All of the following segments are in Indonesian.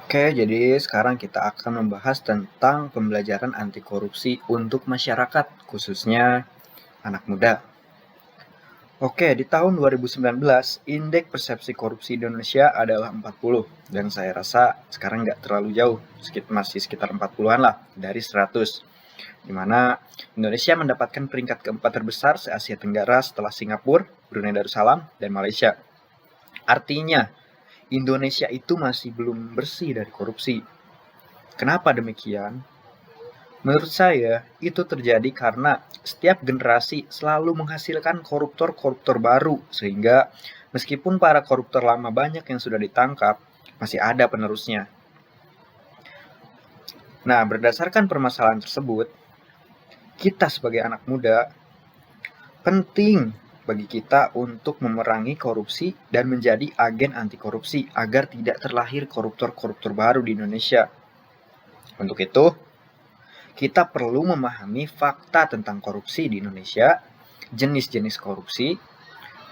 Oke, jadi sekarang kita akan membahas tentang pembelajaran anti korupsi untuk masyarakat, khususnya anak muda. Oke, di tahun 2019, indeks persepsi korupsi di Indonesia adalah 40, dan saya rasa sekarang nggak terlalu jauh, masih sekitar 40-an lah, dari 100, di mana Indonesia mendapatkan peringkat keempat terbesar se-Asia Tenggara setelah Singapura, Brunei Darussalam, dan Malaysia. Artinya, Indonesia itu masih belum bersih dari korupsi. Kenapa demikian? Menurut saya, itu terjadi karena setiap generasi selalu menghasilkan koruptor-koruptor baru, sehingga meskipun para koruptor lama banyak yang sudah ditangkap, masih ada penerusnya. Nah, berdasarkan permasalahan tersebut, kita sebagai anak muda penting bagi kita untuk memerangi korupsi dan menjadi agen anti korupsi agar tidak terlahir koruptor-koruptor baru di Indonesia. Untuk itu, kita perlu memahami fakta tentang korupsi di Indonesia, jenis-jenis korupsi,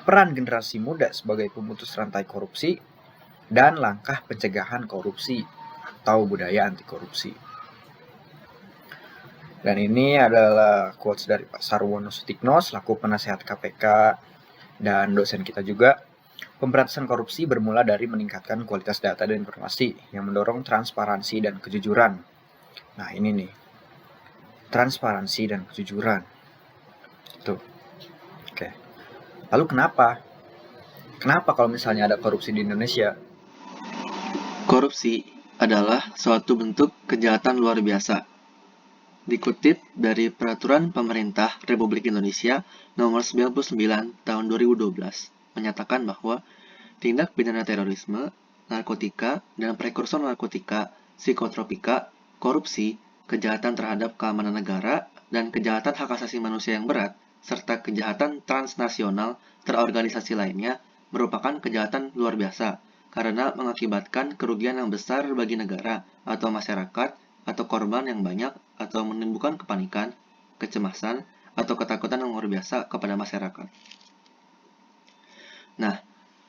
peran generasi muda sebagai pemutus rantai korupsi, dan langkah pencegahan korupsi atau budaya anti korupsi. Dan ini adalah quotes dari Pak Sarwono Sutikno selaku penasehat KPK dan dosen kita juga. Pemberantasan korupsi bermula dari meningkatkan kualitas data dan informasi yang mendorong transparansi dan kejujuran. Nah, ini nih. Transparansi dan kejujuran. Tuh. Oke. Lalu kenapa? Kenapa kalau misalnya ada korupsi di Indonesia? Korupsi adalah suatu bentuk kejahatan luar biasa. Dikutip dari Peraturan Pemerintah Republik Indonesia Nomor 99 Tahun 2012, menyatakan bahwa tindak pidana terorisme, narkotika, dan prekursor narkotika, psikotropika, korupsi, kejahatan terhadap keamanan negara, dan kejahatan hak asasi manusia yang berat, serta kejahatan transnasional terorganisasi lainnya merupakan kejahatan luar biasa karena mengakibatkan kerugian yang besar bagi negara atau masyarakat atau korban yang banyak atau menimbulkan kepanikan, kecemasan, atau ketakutan yang luar biasa kepada masyarakat. Nah,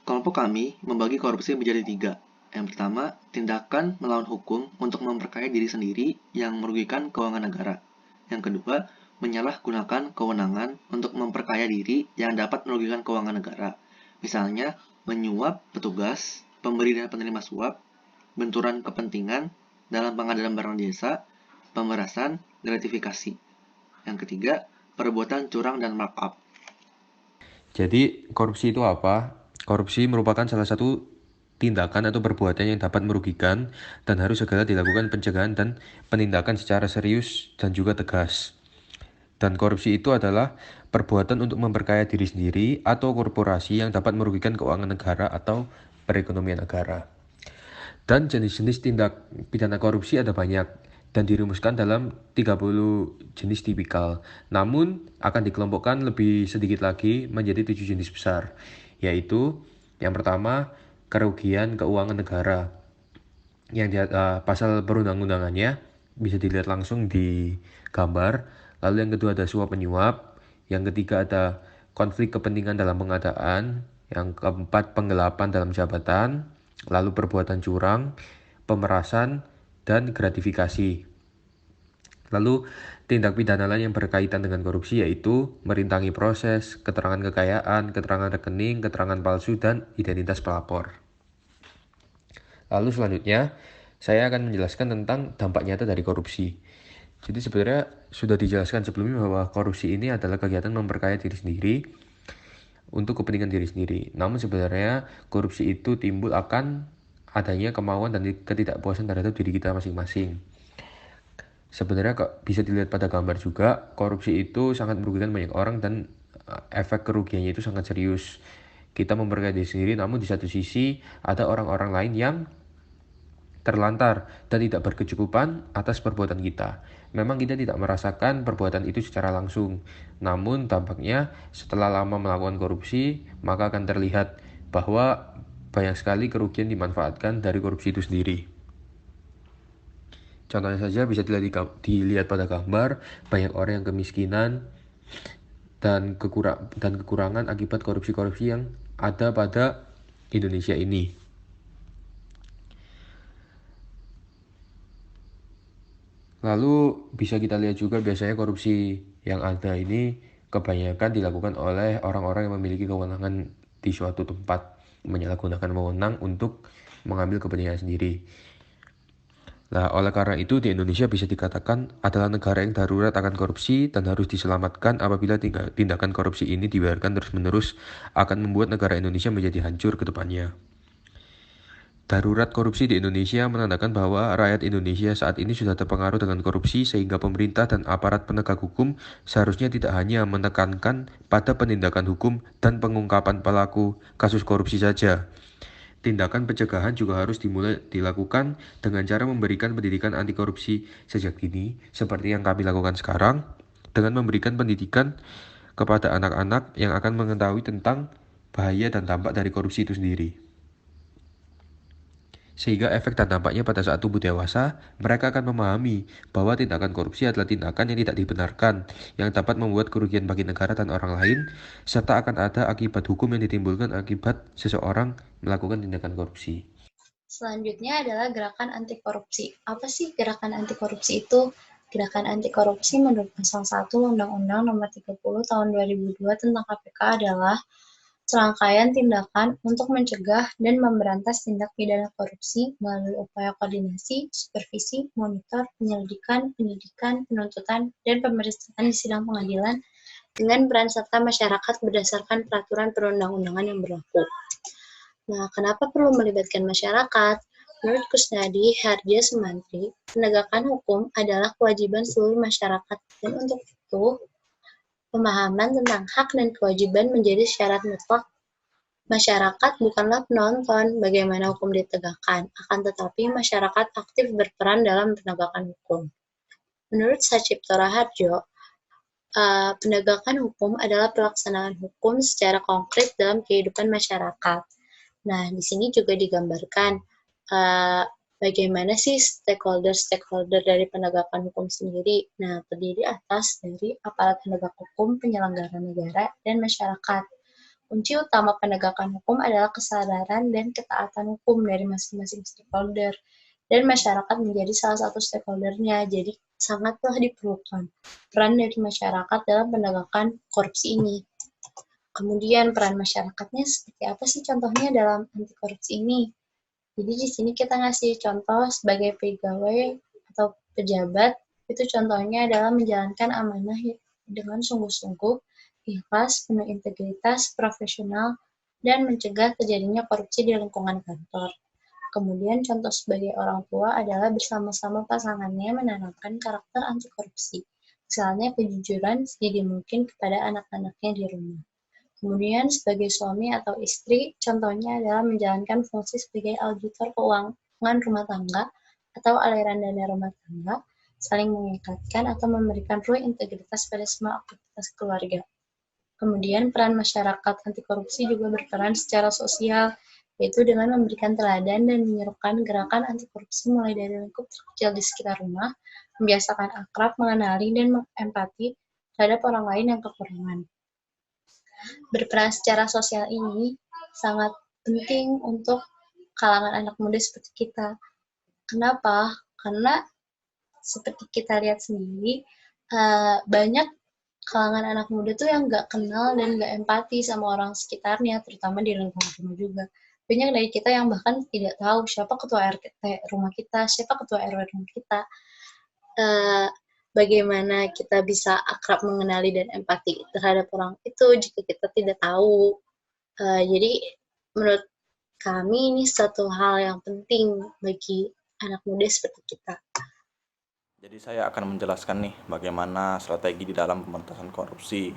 kelompok kami membagi korupsi menjadi 3. Yang pertama, tindakan melawan hukum untuk memperkaya diri sendiri yang merugikan keuangan negara. Yang kedua, menyalahgunakan kewenangan untuk memperkaya diri yang dapat merugikan keuangan negara. Misalnya, menyuap petugas, pemberi dan penerima suap, benturan kepentingan dalam pengadaan barang jasa, pemerasan, gratifikasi. Yang ketiga, perbuatan curang dan markup. Jadi korupsi itu apa? Korupsi merupakan salah satu tindakan atau perbuatan yang dapat merugikan dan harus segera dilakukan pencegahan dan penindakan secara serius dan juga tegas. Dan korupsi itu adalah perbuatan untuk memperkaya diri sendiri atau korporasi yang dapat merugikan keuangan negara atau perekonomian negara. Dan jenis-jenis tindak pidana korupsi ada banyak dan dirumuskan dalam 30 jenis tipikal. Namun akan dikelompokkan lebih sedikit lagi menjadi 7 jenis besar, yaitu yang pertama kerugian keuangan negara. Yang pasal perundang-undangannya bisa dilihat langsung di gambar. Lalu yang kedua ada suap menyuap. Yang ketiga ada konflik kepentingan dalam pengadaan. Yang keempat penggelapan dalam jabatan. Lalu perbuatan curang, pemerasan, dan gratifikasi. Lalu tindak pidana lain yang berkaitan dengan korupsi yaitu merintangi proses, keterangan kekayaan, keterangan rekening, keterangan palsu, dan identitas pelapor. Lalu selanjutnya, saya akan menjelaskan tentang dampak nyata dari korupsi. Jadi sebenarnya sudah dijelaskan sebelumnya bahwa korupsi ini adalah kegiatan memperkaya diri sendiri untuk kepentingan diri sendiri. Namun sebenarnya korupsi itu timbul akan adanya kemauan dan ketidakpuasan terhadap diri kita masing-masing. Sebenarnya bisa dilihat pada gambar juga, korupsi itu sangat merugikan banyak orang dan efek kerugiannya itu sangat serius. Kita memperkaya diri sendiri, namun di satu sisi ada orang-orang lain yang terlantar dan tidak berkecukupan atas perbuatan kita. Memang kita tidak merasakan perbuatan itu secara langsung, namun tampaknya setelah lama melakukan korupsi, maka akan terlihat bahwa banyak sekali kerugian dimanfaatkan dari korupsi itu sendiri. Contohnya saja bisa dilihat pada gambar, banyak orang yang kemiskinan dan kekurangan akibat korupsi-korupsi yang ada pada Indonesia ini. Lalu bisa kita lihat juga biasanya korupsi yang ada ini kebanyakan dilakukan oleh orang-orang yang memiliki kewenangan di suatu tempat, menyalahgunakan wewenang untuk mengambil kepentingan sendiri. Nah, oleh karena itu di Indonesia bisa dikatakan adalah negara yang darurat akan korupsi dan harus diselamatkan. Apabila tindakan korupsi ini dibiarkan terus-menerus akan membuat negara Indonesia menjadi hancur ke depannya. Darurat korupsi di Indonesia menandakan bahwa rakyat Indonesia saat ini sudah terpengaruh dengan korupsi sehingga pemerintah dan aparat penegak hukum seharusnya tidak hanya menekankan pada penindakan hukum dan pengungkapan pelaku kasus korupsi saja. Tindakan pencegahan juga harus dilakukan dengan cara memberikan pendidikan anti korupsi sejak dini, seperti yang kami lakukan sekarang, dengan memberikan pendidikan kepada anak-anak yang akan mengetahui tentang bahaya dan dampak dari korupsi itu sendiri. Sehingga efek dan dampaknya pada saat tubuh dewasa, mereka akan memahami bahwa tindakan korupsi adalah tindakan yang tidak dibenarkan, yang dapat membuat kerugian bagi negara dan orang lain, serta akan ada akibat hukum yang ditimbulkan akibat seseorang melakukan tindakan korupsi. Selanjutnya adalah gerakan anti korupsi. Apa sih gerakan anti korupsi itu? Gerakan anti korupsi menurut pasal 1 Undang-Undang Nomor 30 Tahun 2002 tentang KPK adalah serangkaian tindakan untuk mencegah dan memberantas tindak pidana korupsi melalui upaya koordinasi, supervisi, monitor, penyelidikan, penyidikan, penuntutan, dan pemeriksaan di sidang pengadilan dengan peran serta masyarakat berdasarkan peraturan perundang-undangan yang berlaku. Nah, kenapa perlu melibatkan masyarakat? Menurut Kusnadi Hardja Sumantri, penegakan hukum adalah kewajiban seluruh masyarakat, dan untuk itu, pemahaman tentang hak dan kewajiban menjadi syarat mutlak. Masyarakat bukanlah penonton bagaimana hukum ditegakkan, akan tetapi masyarakat aktif berperan dalam penegakan hukum. Menurut Sacipto Raharjo, penegakan hukum adalah pelaksanaan hukum secara konkret dalam kehidupan masyarakat. Nah, di sini juga digambarkan bagaimana sih stakeholder dari penegakan hukum sendiri. Nah, terdiri atas dari aparat penegak hukum, penyelenggara negara, dan masyarakat. Kunci utama penegakan hukum adalah kesadaran dan ketaatan hukum dari masing-masing stakeholder, dan masyarakat menjadi salah satu stakeholdernya. Jadi, sangatlah diperlukan peran dari masyarakat dalam penegakan korupsi ini. Kemudian, peran masyarakatnya seperti apa sih contohnya dalam anti korupsi ini? Jadi di sini kita ngasih contoh sebagai pegawai atau pejabat, itu contohnya adalah menjalankan amanah dengan sungguh-sungguh, ikhlas, penuh integritas, profesional, dan mencegah terjadinya korupsi di lingkungan kantor. Kemudian contoh sebagai orang tua adalah bersama-sama pasangannya menanamkan karakter anti korupsi, misalnya kejujuran sedini mungkin kepada anak-anaknya di rumah. Kemudian sebagai suami atau istri, contohnya adalah menjalankan fungsi sebagai auditor keuangan rumah tangga atau aliran dana rumah tangga, saling mengikatkan atau memberikan ruang integritas pada semua aktivitas keluarga. Kemudian peran masyarakat anti korupsi juga berperan secara sosial, yaitu dengan memberikan teladan dan menyerukan gerakan anti korupsi mulai dari lingkup terkecil di sekitar rumah, membiasakan akrab, mengenali, dan empati terhadap orang lain yang kekurangan. Berperan secara sosial ini sangat penting untuk kalangan anak muda seperti kita. Kenapa? Karena seperti kita lihat sendiri, banyak kalangan anak muda tuh yang nggak kenal dan nggak empati sama orang sekitarnya, terutama di lingkungan rumah juga. Banyak dari kita yang bahkan tidak tahu siapa ketua RT rumah kita, siapa ketua RW rumah kita. Bagaimana kita bisa akrab mengenali dan empati terhadap orang itu jika kita tidak tahu. Jadi menurut kami ini satu hal yang penting bagi anak muda seperti kita. Jadi saya akan menjelaskan nih bagaimana strategi di dalam pemberantasan korupsi.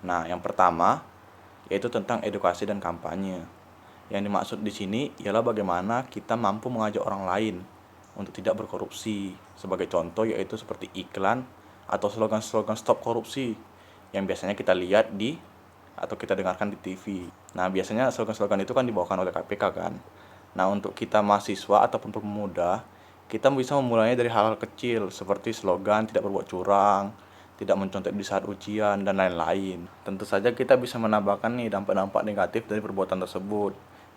Nah, yang pertama yaitu tentang edukasi dan kampanye. Yang dimaksud di sini ialah bagaimana kita mampu mengajak orang lain untuk tidak berkorupsi. Sebagai contoh yaitu seperti iklan atau slogan-slogan stop korupsi yang biasanya kita lihat atau kita dengarkan di TV. Nah, biasanya slogan-slogan itu kan dibawakan oleh KPK kan. Nah, untuk kita mahasiswa ataupun pemuda, kita bisa memulainya dari hal-hal kecil seperti slogan tidak berbuat curang, tidak mencontek di saat ujian, dan lain-lain. Tentu saja kita bisa menambahkan nih dampak-dampak negatif dari perbuatan tersebut.